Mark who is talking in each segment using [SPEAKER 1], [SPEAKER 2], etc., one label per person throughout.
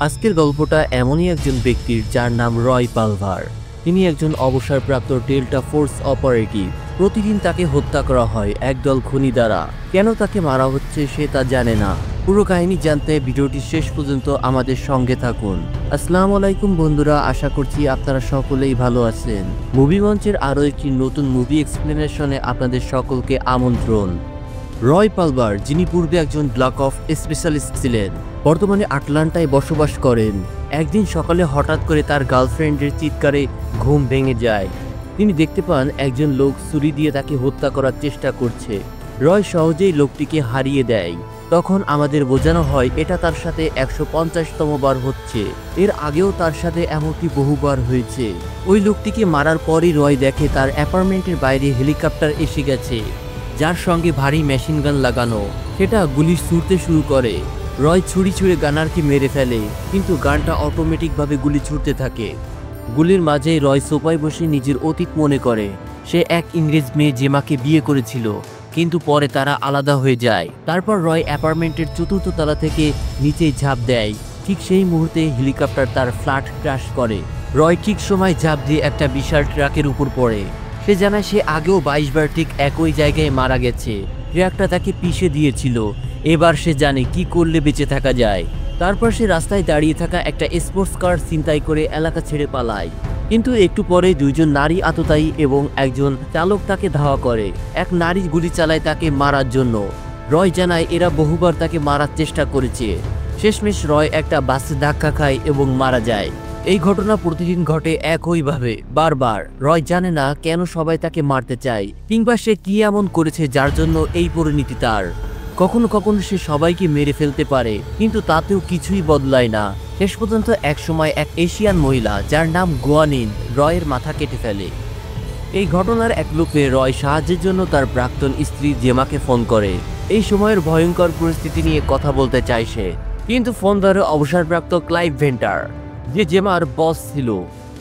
[SPEAKER 1] আজকের গল্পটা এমনই একজন ব্যক্তির যার নাম রয় পালভার। তিনি একজন অবসরপ্রাপ্ত ডেল্টা ফোর্স অপারেটিভ। প্রতিদিন তাকে হত্যা করা হয় একদল খুনি দ্বারা। কেন তাকে মারা হচ্ছে সে তা জানে না। পুরো কাহিনী জানতে ভিডিওটি শেষ পর্যন্ত আমাদের সঙ্গে থাকুন। আসসালামু আলাইকুম বন্ধুরা, আশা করছি আপনারা সকলেই ভালো আছেন। মুভি মঞ্চের আরও একটি নতুন মুভি এক্সপ্লেনেশনে আপনাদের সকলকে আমন্ত্রণ। রয় পালভার, যিনি পূর্বে একজন ব্লক অফ স্পেশালিস্ট ছিলেন, বর্তমানে আটলান্টায় বসবাস করেন। একদিন সকালে হঠাৎ করে তার গার্লফ্রেন্ডের চিৎকারে ঘুম ভেঙে যায়। তিনি দেখতে পান একজন লোক ছুরি দিয়ে তাকে হত্যা করার চেষ্টা করছে। রয় সহজেই লোকটিকে হারিয়ে দেয়। তখন আমাদের বোঝানো হয় এটা তার সাথে 150তম বার হচ্ছে। এর আগেও তার সাথে এমনটি বহুবার হয়েছে। ওই লোকটিকে মারার পরই রয় দেখে তার অ্যাপার্টমেন্টের বাইরে হেলিকপ্টার এসে গেছে, যার সঙ্গে ভারী মেশিন গান লাগানো। সেটা গুলি ছুড়তে শুরু করে। রয় ছুরি ছুঁড়ে গানারকে মেরে ফেলে, কিন্তু গানটা অটোমেটিকভাবে গুলি ছুটতে থাকে। গুলির মাঝে রয় সোফায় বসে নিজের অতীত মনে করে। সে এক ইংরেজ মেয়ে জেমাকে বিয়ে করেছিল, কিন্তু পরে তারা আলাদা হয়ে যায়। তারপর রয় অ্যাপার্টমেন্টের 4র্থ তলা থেকে নিচে ঝাঁপ দেয়। ঠিক সেই মুহূর্তে হেলিকপ্টার তার ফ্ল্যাট ক্র্যাশ করে। রয় ঠিক সময় ঝাঁপ দিয়ে একটা বিশাল ট্রাকের উপর পড়ে। সে জানায় সে আগেও 22 বার ঠিক একই জায়গায় মারা গেছে। ট্রাকটা তাকে পিষে দিয়েছিল। এবার সে জানে কি করলে বেঁচে থাকা যায়। তারপর সে রাস্তায় দাঁড়িয়ে থাকা একটা স্পোর্টস কার ছিনতাই করে এলাকা ছেড়ে পালায়। কিন্তু একটু পরে দুইজন নারী আততায়ী এবং একজন চালক তাকে ধাওয়া করে। এক নারী গুলি চালায় তাকে মারার জন্য। রয় জানায় এরা বহুবার তাকে মারার চেষ্টা করেছে। শেষমেশ রয় একটা বাসে ধাক্কা খায় এবং মারা যায়। এই ঘটনা প্রতিদিন ঘটে একইভাবে, বারবার। রয় জানে না কেন সবাই তাকে মারতে চায়, কিংবা সে কি এমন করেছে যার জন্য এই পরিণতি তার। কখনো কখনো সে সবাইকে মেরে ফেলতে পারে, কিন্তু তাতেও কিছুই বদলায় না। শেষ পর্যন্ত এক সময় এক এশিয়ান মহিলা যার নাম গোয়ানিন রয়ের মাথা কেটে ফেলে। এই ঘটনার এক লোকে রয় সাহায্যের জন্য তার প্রাক্তন স্ত্রী জেমাকে ফোন করে। এই সময়ের ভয়ঙ্কর পরিস্থিতি নিয়ে কথা বলতে চায় সে, কিন্তু ফোন ধরে অবসরপ্রাপ্ত ক্লাইভ ভেন্টার, যে জেমার বস ছিল।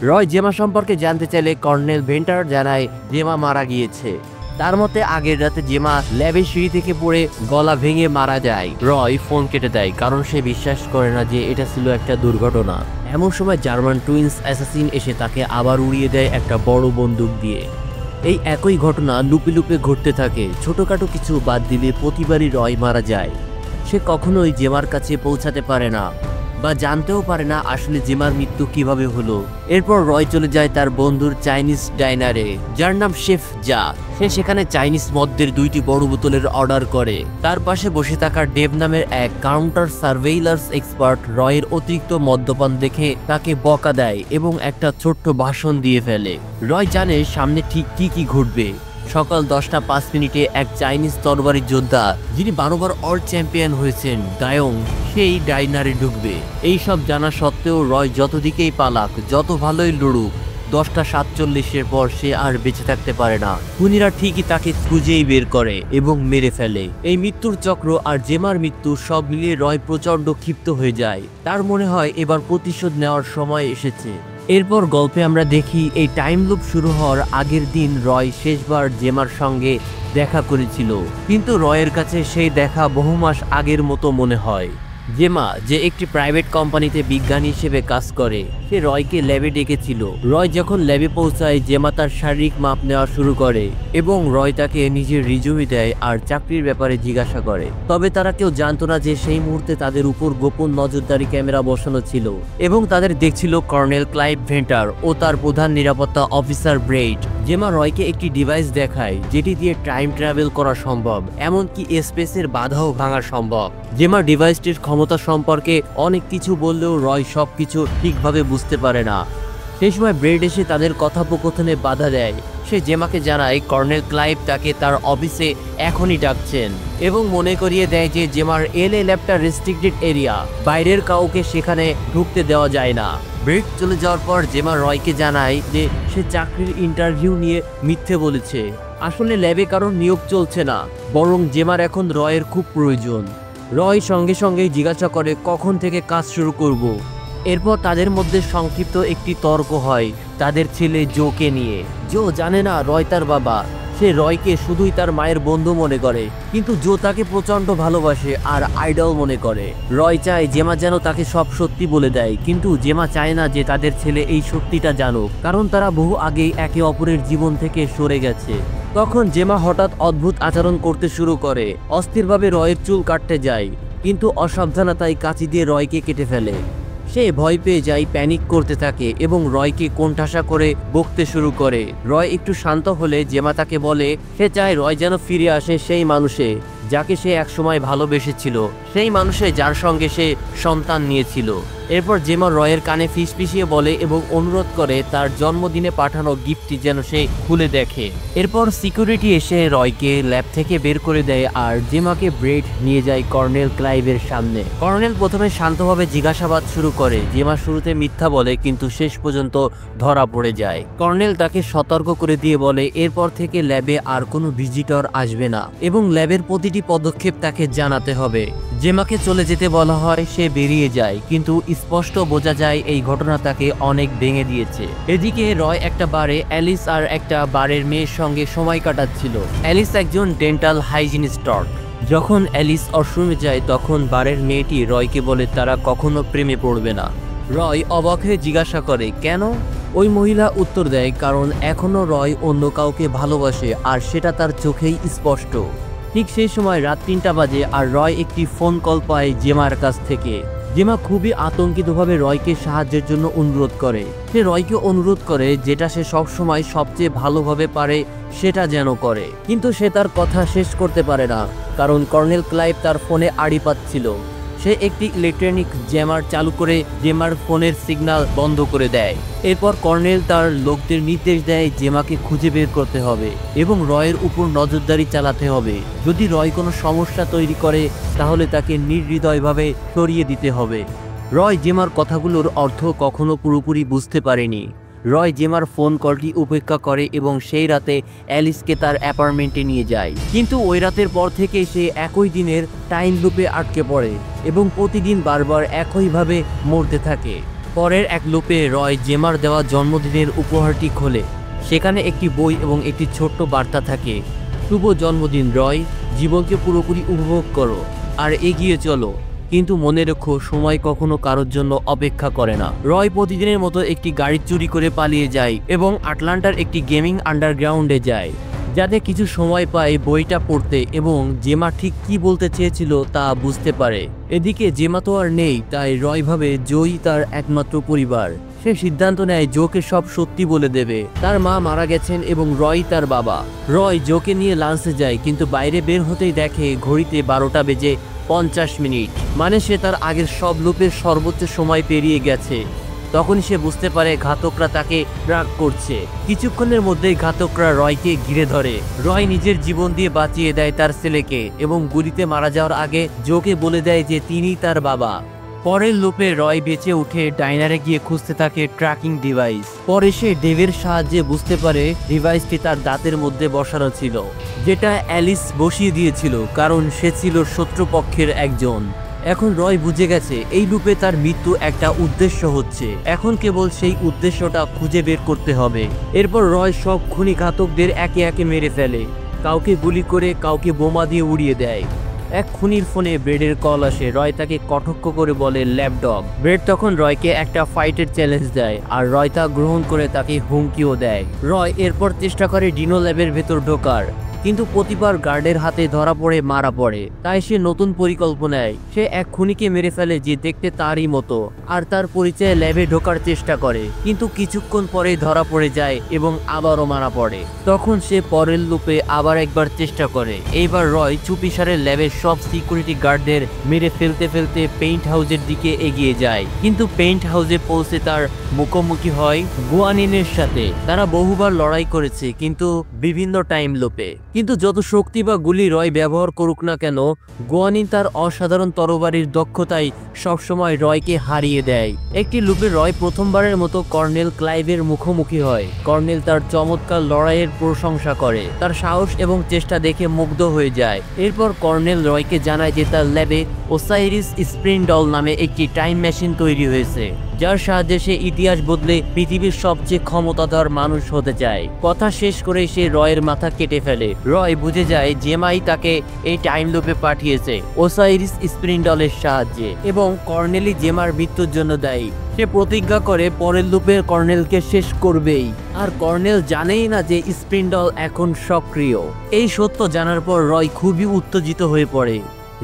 [SPEAKER 1] রয় জেমা সম্পর্কে জানতে চাইলে কর্নেল ভেন্টার জানায় জেমা মারা গিয়েছে। তার মতে আগের রাতে জেমা ল্যাবের সিঁড়ি থেকে পড়ে গলা ভেঙে মারা যায়। রয় ফোন কেটে দেয়, কারণ সে বিশ্বাস করে না যে এটা ছিল একটা দুর্ঘটনা। এমন সময় জার্মান টুইন্স অ্যাসাসিন এসে তাকে আবার উড়িয়ে দেয় একটা বড় বন্দুক দিয়ে। এই একই ঘটনা লুপে লুপে ঘটতে থাকে। ছোটখাটো কিছু বাদ দিলে প্রতিবারই রয় মারা যায়। সে কখনোই জেমার কাছে পৌঁছাতে পারে না, বা জানতেও পারে না আসলে জেমার মৃত্যু কিভাবে হলো। এরপর রয় চলে যায় তার বন্ধুর চাইনিজ ডাইনারে, যার নাম শেফ জা। সে সেখানে চাইনিজ মদ্যের 2টি বড় বোতলের অর্ডার করে। তার পাশে বসে থাকা ডেভ নামের এক কাউন্টার সার্ভেইলার্স এক্সপার্ট রয়ের অতিরিক্ত মদ্যপান দেখে তাকে বকা দেয় এবং একটা ছোট্ট ভাষণ দিয়ে ফেলে। রয় জানে সামনে ঠিক কি ঘটবে। সকাল 10:05 এক চাইনিজ তরবারি যোদ্ধা, যিনি 12 বার ওয়ার্ল্ড চ্যাম্পিয়ন হয়েছেন, ডায়ং, সেই ডাইনারে ঢুকবে। এই সব জানা সত্ত্বেও রয় যত দিকেই পালাক, যত ভালোই লড়ুক, 10:47 পর সে আর বেঁচে থাকতে পারে না। খুনিরা ঠিকই তাকে খুঁজেই বের করে এবং মেরে ফেলে। এই মৃত্যুর চক্র আর জেমার মৃত্যু সব মিলিয়ে রয় প্রচণ্ড ক্ষিপ্ত হয়ে যায়। তার মনে হয় এবার প্রতিশোধ নেওয়ার সময় এসেছে। এরপর গল্পে আমরা দেখি এই টাইম লুপ শুরু হওয়ার আগের দিন রয় শেষবার জেমার সঙ্গে দেখা করেছিল, কিন্তু রয়ের কাছে সেই দেখা বহু মাস আগের মতো মনে হয়। জেমা, যে একটি প্রাইভেট কোম্পানিতে বিজ্ঞানী হিসেবে কাজ করে, সে রয়কে ল্যাবে ডেকেছিল। রয় যখন ল্যাবে পৌঁছায়, জেমা তার শারীরিক মাপ নেওয়া শুরু করে এবং রয় তাকে নিজের রিজুমি দেয় আর চাকরির ব্যাপারে জিজ্ঞাসা করে। তবে তারা কেউ জানতো না যে সেই মুহূর্তে তাদের উপর গোপন নজরদারি ক্যামেরা বসানো ছিল এবং তাদের দেখছিল কর্নেল ক্লাইভ ভেন্টার ও তার প্রধান নিরাপত্তা অফিসার ব্রেইড। জেমা রয়কে একটি ডিভাইস দেখায় যেটি দিয়ে টাইম ট্রাভেল করা সম্ভব, এমনকি স্পেসের বাধাও ভাঙা সম্ভব। জেমা ডিভাইসটির ক্ষমতা সম্পর্কে অনেক কিছু বললেও রয় সবকিছু ঠিকভাবে বুঝতে পারে না। সেই সময় ব্রেড এসে তাদের কথোপকথনে বাধা দেয়। সে জেমাকে জানায় কর্নেল ক্লাইভ তাকে তার অফিসে এখনই ডাকছেন এবং মনে করিয়ে দেয় যে জেমার এলএ ল্যাবটা রেস্ট্রিক্টেড এরিয়া, বাইরের কাউকে সেখানে ঢুকতে দেওয়া যায় না। ব্রেড চলে যাওয়ার পর জেমা রয়কে জানায় যে সে চাকরির ইন্টারভিউ নিয়ে মিথ্যে বলেছে। আসলে ল্যাবে কারোর নিয়োগ চলছে না, বরং জেমার এখন রয়ের খুব প্রয়োজন। রয় সঙ্গে সঙ্গে জিজ্ঞাসা করে কখন থেকে কাজ শুরু করব। এরপর তাদের মধ্যে সংক্ষিপ্ত একটি তর্ক হয় তাদের ছেলে জোকে নিয়ে। জো জানে না রয় তার বাবা। সে রয়কে শুধুই তার মায়ের বন্ধু মনে করে, কিন্তু জো তাকে প্রচন্ড ভালোবাসে আর আইডল মনে করে। রয় চায় জেমা যেন তাকে সব সত্যি বলে দেয়, কিন্তু জেমা চায় না যে তাদের ছেলে এই সত্যিটা জানুক, কারণ তারা বহু আগেই একে অপরের জীবন থেকে সরে গেছে। তখন জেমা হঠাৎ অদ্ভুত আচরণ করতে শুরু করে, অস্থিরভাবে রয়ের চুল কাটতে যায়, কিন্তু অসাবধানতায় কাঁচি দিয়ে রয়কে কেটে ফেলে। সে ভয় পেয়ে যায়, প্যানিক করতে থাকে এবং রয়কে কোণঠাসা করে বকতে শুরু করে। রয় একটু শান্ত হলে জেমা তাকে বলে সে চায় রয় যেন ফিরে আসে সেই মানুষে যাকে সে একসময় ভালোবেসেছিল, সেই মানুষে যার সঙ্গে সে সন্তান নিয়েছিল। এরপর জেমা রয়ের কানে ফিসফিসিয়ে বলে এবং অনুরোধ করে তার জন্মদিনে পাঠানো গিফটটি যেন সে খুলে দেখে। এরপর সিকিউরিটি এসে রয়কে ল্যাব থেকে বের করে দেয় আর জেমাকে ব্রেড নিয়ে যায় কর্নেল ক্লাইভের সামনে। কর্নেল প্রথমে শান্তভাবে জিজ্ঞাসাবাদ শুরু করে। জেমা শুরুতে মিথ্যা বলে, কিন্তু শেষ পর্যন্ত ধরা পড়ে যায়। কর্নেল তাকে সতর্ক করে দিয়ে বলে এরপর থেকে ল্যাবে আর কোনো ভিজিটর আসবে না এবং ল্যাবের প্রতিটি পদক্ষেপ তাকে জানাতে হবে। জেমাকে চলে যেতে বলা হয়, সে বেরিয়ে যায়, কিন্তু স্পষ্ট বোঝা যায় এই ঘটনা তাকে অনেক ভেঙে দিয়েছে। এদিকে রয় একটা বারে অ্যালিস আর একটা বারের মেয়ের সঙ্গে সময় কাটাচ্ছিল। অ্যালিস একজন ডেন্টাল হাইজিনিস্ট। যখন অ্যালিস ওয়াশরুমে যায় তখন বারের মেয়েটি রয়কে বলে তারা কখনো প্রেমে পড়বে না। রয় অবাক হয়ে জিজ্ঞাসা করে কেন? ওই মহিলা উত্তর দেয় কারণ এখনো রয় অন্য কাউকে ভালোবাসে আর সেটা তার চোখেই স্পষ্ট। ঠিক সেই সময় রাত 3টা বাজে আর রয় একটি ফোন কল পায় জেমার কাছ থেকে। জেমা খুবই আতঙ্কিতভাবে রয়কে সাহায্যের জন্য অনুরোধ করে। সে রয়কে অনুরোধ করে যেটা সে সবসময় সবচেয়ে ভালোভাবে পারে সেটা যেন করে, কিন্তু সে তার কথা শেষ করতে পারে না কারণ কর্নেল ক্লাইভ তার ফোনে আড়ি পাচ্ছিল। সে একটি ইলেকট্রনিক জ্যামার চালু করে জেমার ফোনের সিগন্যাল বন্ধ করে দেয়। এরপর কর্নেল তার লোকদের নির্দেশ দেয় জেমাকে খুঁজে বের করতে হবে এবং রয়ের উপর নজরদারি চালাতে হবে। যদি রয় কোনো সমস্যা তৈরি করে তাহলে তাকে নির্হৃদয়ভাবে সরিয়ে দিতে হবে। রয় জেমার কথাগুলোর অর্থ কখনো পুরোপুরি বুঝতে পারেনি। রয় জেমার ফোন কলটি উপেক্ষা করে এবং সেই রাতে অ্যালিসকে তার অ্যাপার্টমেন্টে নিয়ে যায়, কিন্তু ওই রাতের পর থেকে সে একই দিনের টাইম লুপে আটকে পড়ে এবং প্রতিদিন বারবার একইভাবে মরতে থাকে। পরের এক লুপে রয় জেমার দেওয়া জন্মদিনের উপহারটি খোলে। সেখানে একটি বই এবং একটি ছোট্ট বার্তা থাকে, শুভ জন্মদিন রয়, জীবনকে পুরোপুরি উপভোগ করো আর এগিয়ে চলো, কিন্তু মনে রেখো সময় কখনো কারোর জন্য অপেক্ষা করে না। রয় প্রতিদিনের মতো একটি গাড়ি চুরি করে পালিয়ে যায় এবং আটলান্টার একটি গেমিং আন্ডারগ্রাউন্ডে যায় যাতে কিছু সময় পায় বইটা পড়তে এবং জেমা ঠিক কি বলতে চেয়েছিল তা বুঝতে পারে। এদিকে জেমা তো আর নেই, তাই রয় ভাবে জোই তার একমাত্র পরিবার। সে সিদ্ধান্ত নেয় জোকে সব সত্যি বলে দেবে। তার মা মারা গেছেন এবং রয় তার বাবা। রয় জোকে নিয়ে লাঞ্চে যায়, কিন্তু বাইরে বের হতেই দেখে ঘড়িতে 12টা বেজে 50 মিনিট, মানে সে তার আগের সব লুপের সর্বোচ্চ সময় পেরিয়ে গেছে। তখনই সে বুঝতে পারে ঘাতকরা তাকে ট্র্যাক করছে। কিছুক্ষণের মধ্যেই ঘাতকরা রয়কে ঘিরে ধরে। রয় নিজের জীবন দিয়ে বাঁচিয়ে দেয় তার ছেলেকে এবং গুলিতে মারা যাওয়ার আগে জোকে বলে দেয় যে তিনিই তার বাবা। পরের লুপে রয় বেঁচে উঠে ডাইনারে গিয়ে খুঁজতে থাকে ট্র্যাকিং ডিভাইস। পরে সে ডেভের সাহায্যে বুঝতে পারে ডিভাইসটি তার দাঁতের মধ্যে বসানো ছিল, যেটা অ্যালিস বসিয়ে দিয়েছিল কারণ সে ছিল শত্রুপক্ষের একজন। এখন রয় বুঝে গেছে এই লুপে তার মৃত্যু একটা উদ্দেশ্য হচ্ছে। এখন কেবল সেই উদ্দেশ্যটা খুঁজে বের করতে হবে। এরপর রয় সব খুনি ঘাতকদের একে একে মেরে ফেলে, কাউকে গুলি করে, কাউকে বোমা দিয়ে উড়িয়ে দেয়। এক খুনির ফোনে ব্রেডের কল আসে। রয় তাকে কটাক্ষ করে বলে ল্যাপডগ। ব্রেড তখন রয়কে একটা ফাইটের চ্যালেঞ্জ দেয় আর রয় তা গ্রহণ করে তাকে হুমকিও দেয়। রয় এরপর চেষ্টা করে ডিনো ল্যাবের ভেতর ঢোকার, কিন্তু প্রতিবার গার্ডের হাতে ধরা পড়ে মারা পড়ে। তাই সে নতুন পরিকল্পনায় সে এক খুনিকে মেরে ফেলে যে দেখতে তারই মতো, আর তার পরিচয়ে ল্যাবে ঢোকার চেষ্টা করে, কিন্তু কিছুক্ষণ পরে ধরা পড়ে যায় এবং আবারও মারা পড়ে। তখন সে পরের লুপে আবার একবার চেষ্টা করে। এইবার রয় চুপিসারে ল্যাবের সব সিকিউরিটি গার্ডদের মেরে ফেলতে ফেলতে পেইন্ট হাউসের দিকে এগিয়ে যায়, কিন্তু পেইন্ট হাউসে পৌঁছে তার মুখোমুখি হয় গুয়ানিনের সাথে। তারা বহুবার লড়াই করেছে, কিন্তু বিভিন্ন টাইম লুপে। কিন্তু যত শক্তি বা গুলি রয় ব্যবহার করুক না কেন, গুয়ানিন তার অসাধারণ তরবারির দক্ষতায় সবসময় রয়কে হারিয়ে দেয়। একটি লুপে রয় প্রথমবারের মতো কর্নেল ক্লাইভের মুখোমুখি হয়। কর্নেল তার চমৎকার লড়াইয়ের প্রশংসা করে, তার সাহস এবং চেষ্টা দেখে মুগ্ধ হয়ে যায়। এরপর কর্নেল রয়কে জানায় যে তার ল্যাবে ওসাইরিস স্প্রিন্ডল নামে একটি টাইম মেশিন তৈরি হয়েছে, যার সাহায্যে সে ইতিহাস বদলে পৃথিবীর সবচেয়ে ক্ষমতাধর মানুষ হতে চায়। কথা শেষ করে সে রয়ের মাথা কেটে ফেলে। রয় বুঝে যায় জেমাই তাকে এই টাইম লুপে পাঠিয়েছে ওসাইরিস স্প্রিন্ডলের সাহায্যে, এবং কর্নেলি জেমার মৃত্যুর জন্য দায়ী। সে প্রতিজ্ঞা করে পরের লুপে কর্নেলকে শেষ করবেই, আর কর্নেল জানেই না যে স্প্রিন্ডল এখন সক্রিয়। এই সত্য জানার পর রয় খুবই উত্তেজিত হয়ে পড়ে।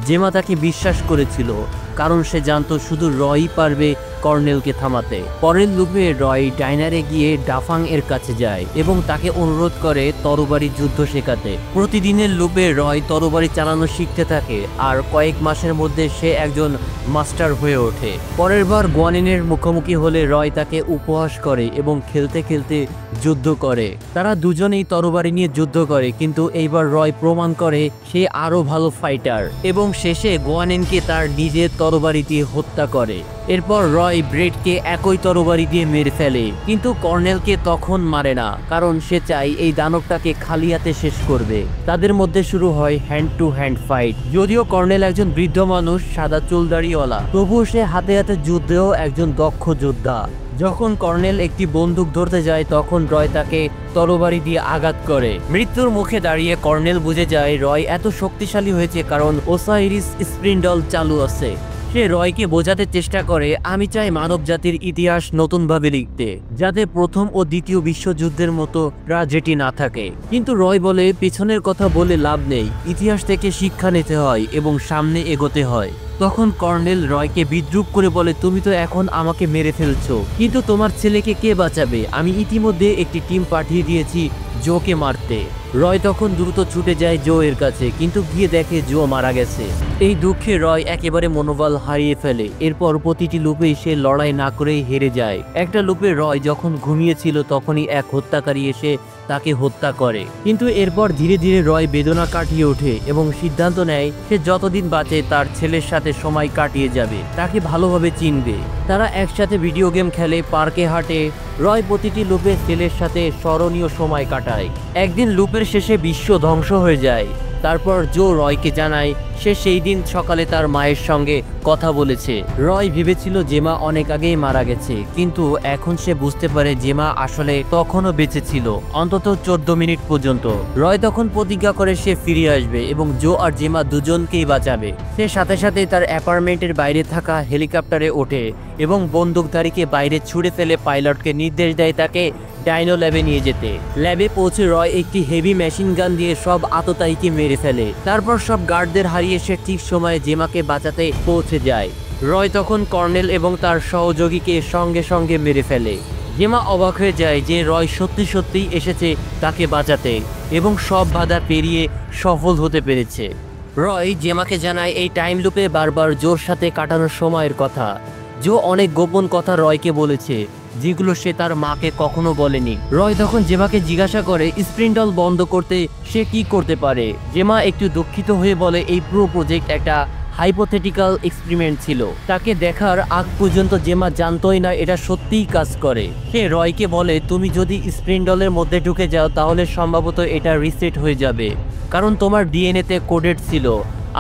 [SPEAKER 1] জেমা তাকে বিশ্বাস করেছিল কারণ সে জানতো শুধু রয়ই পারবে কর্নেলকে থামাতে। পরের লুপে রয় ডাইনারে গিয়ে ডাফাং এর কাছে যায় এবং তাকে অনুরোধ করে তরবারি যুদ্ধ শেখাতে। প্রতিদিনের লুপে রয় তরবারি চালানো শিখতে থাকে, আর কয়েক মাসের মধ্যে সে একজন মাস্টার হয়ে ওঠে। পরের বার গোয়ানিনের মুখোমুখি হলে রয় তাকে উপহাস করে এবং খেলতে খেলতে যুদ্ধ করে। তারা দুজনেই তরবারি নিয়ে যুদ্ধ করে, কিন্তু এইবার রয় প্রমাণ করে সে আরো ভালো ফাইটার এবং শেষে গোয়ানিনকে তার নিজের তরবারি দিয়ে হত্যা করে। এরপর রয় ব্রেডকে একই তরবারি দিয়ে মেরে ফেলে, কিন্তু কর্নেলকে তখন মারে না, কারণ সে চায় এই দানবটাকে খালি হাতে শেষ করবে। তাদের মধ্যে শুরু হয় হ্যান্ড টু হ্যান্ড ফাইট। যদিও কর্নেল একজন বৃদ্ধ মানুষ, সাদা চুলদাড়িওয়ালা, তবুও সে হাতে হাতে যুদ্ধেও একজন দক্ষ যোদ্ধা। যখন কর্নেল একটি বন্দুক ধরতে যায় তখন রয় তাকে তরবারি দিয়ে আঘাত করে। মৃত্যুর মুখে দাঁড়িয়ে কর্নেল বুঝে যায় রয় এত শক্তিশালী হয়েছে কারণ ওসাইরিস স্প্রিন্ডল চালু আছে। সে রয়কে বোঝাতে চেষ্টা করে, আমি চাই মানব জাতির ইতিহাস নতুনভাবে লিখতে, যাতে প্রথম ও দ্বিতীয় বিশ্বযুদ্ধের মতো ট্র্যাজেডি না থাকে। কিন্তু রয় বলে পিছনের কথা বলে লাভ নেই, ইতিহাস থেকে শিক্ষা নিতে হয় এবং সামনে এগোতে হয়। তখন কর্নেল রয়কে বিদ্রুপ করে বলে, তুমি তো এখন আমাকে মেরে ফেলছো, কিন্তু তোমার ছেলেকে কে বাঁচাবে? আমি ইতিমধ্যে একটি টিম পাঠিয়ে দিয়েছি জোকে মারতে। রয় তখন দ্রুত ছুটে যায় জো এর কাছে, কিন্তু গিয়ে দেখে জো মারা গেছে। এই দুঃখে রয় একেবারে মনোবল হারিয়ে ফেলে। এরপর প্রতিটি লুপে সে লড়াই না করেই হেরে যায়। একটা লুপে রয় যখন ঘুমিয়েছিল তখনই এক হত্যাকারী এসে তাকে হত্যা করে, কিন্তু এরপর ধীরে ধীরে রয় বেদনা কাটিয়ে ওঠে এবং সিদ্ধান্ত নেয় সে যতদিন বাঁচে তার ছেলের সাথে সময় কাটিয়ে যাবে, তাকে ভালোভাবে চিনবে। তারা একসাথে ভিডিও গেম খেলে, পার্কে হাঁটে। রয় প্রতিটি লুপে ছেলের সাথে স্মরণীয় সময় কাটায়। একদিন লুপের শেষে বিশ্ব ধ্বংস হয়ে যায়। তারপর জো রয়কে জানায় সে সেই দিন সকালে তার মায়ের সঙ্গে কথা বলেছে। রয় ভেবেছিল জেমা অনেক আগেই মারা গেছে, কিন্তু এখন সে বুঝতে পারে জেমা আসলে তখনও বেঁচে ছিল, অন্তত 14 মিনিট পর্যন্ত। রয় তখন প্রতিজ্ঞা করে সে ফিরে আসবে এবং জো আর জেমা দুজনকেই বাঁচাবে। সে সাথে সাথে তার অ্যাপার্টমেন্টের বাইরে থাকা হেলিকপ্টারে ওঠে এবং বন্দুকধারীকে বাইরে ছুড়ে ফেলে পাইলটকে নির্দেশ দেয় তাকে ডাইনো ল্যাবে নিয়ে যেতে। ল্যাবে পৌঁছে রয় একটি হেভি মেশিন গান দিয়ে সব আততায়ীকে মেরে ফেলে। তারপর সব গার্ডদের হারিয়ে সে ঠিক সময়ে জেমাকে বাঁচাতে পৌঁছে যায়। রয় তখন কর্নেল এবং তার সহযোগীকে সঙ্গে সঙ্গে মেরে ফেলে। জেমা অবাক হয়ে যায় যে রয় সত্যি সত্যিই এসেছে তাকে বাঁচাতে এবং সব বাধা পেরিয়ে সফল হতে পেরেছে। রয় জেমাকে জানায় এই টাইম লুপে বারবার জোর সাথে কাটানোর সময়ের কথা। জো অনেক গোপন কথা রয়কে বলেছে, যেগুলো সে তার মাকে কখনো বলেনি। রয় তখন জেমাকে জিজ্ঞাসা করে স্প্রিন্ডল বন্ধ করতে সে কি করতে পারে। জেমা একটু দুঃখিত হয়ে বলে এই পুরো প্রজেক্ট একটা হাইপোথেটিক্যাল এক্সপেরিমেন্ট ছিল। তাকে দেখার আগ পর্যন্ত জেমা জানতোই না এটা সত্যিই কাজ করে। সে রয়কে বলে তুমি যদি স্প্রিন্ডলের মধ্যে ঢুকে যাও তাহলে সম্ভবত এটা রিসেট হয়ে যাবে, কারণ তোমার ডিএনএতে কোডেড ছিল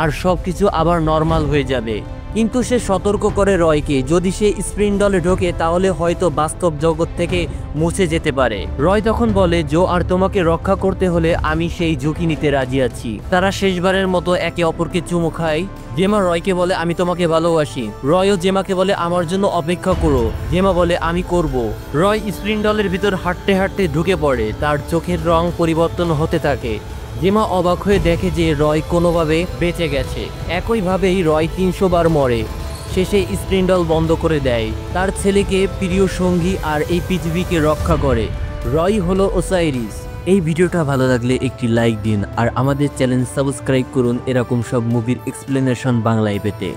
[SPEAKER 1] আর সবকিছু আবার নর্মাল হয়ে যাবে। কিন্তু সে সতর্ক করে রয়কে যদি সে স্প্রিন্ডলে ঢোকে তাহলে হয়তো বাস্তব জগৎ থেকে মুছে যেতে পারে। রয় তখন বলে জো আর তোমাকে রক্ষা করতে হলে আমি সেই ঝুঁকি নিতে রাজি আছি। তারা শেষবারের মতো একে অপরকে চুমু খায়। জেমা রয়কে বলে আমি তোমাকে ভালোবাসি। রয়ও জেমাকে বলে আমার জন্য অপেক্ষা করো। জেমা বলে আমি করব। রয় স্প্রিন্ডলের ভিতর হাঁটতে হাঁটতে ঢুকে পড়ে। তার চোখের রং পরিবর্তন হতে থাকে। জেমা অবাক হয়ে দেখে যে রয় কোনোভাবে বেঁচে গেছে। একইভাবেই রয় 300 বার মরে। শেষে স্প্রিন্ডল বন্ধ করে দেয়। তার ছেলেকে প্রিয় সঙ্গী আর এই পৃথিবীকে রক্ষা করে। রয় হলো ওসাইরিস। এই ভিডিওটা ভালো লাগলে একটি লাইক দিন আর আমাদের চ্যানেল সাবস্ক্রাইব করুন এরকম সব মুভির এক্সপ্লেনেশন বাংলায় পেতে।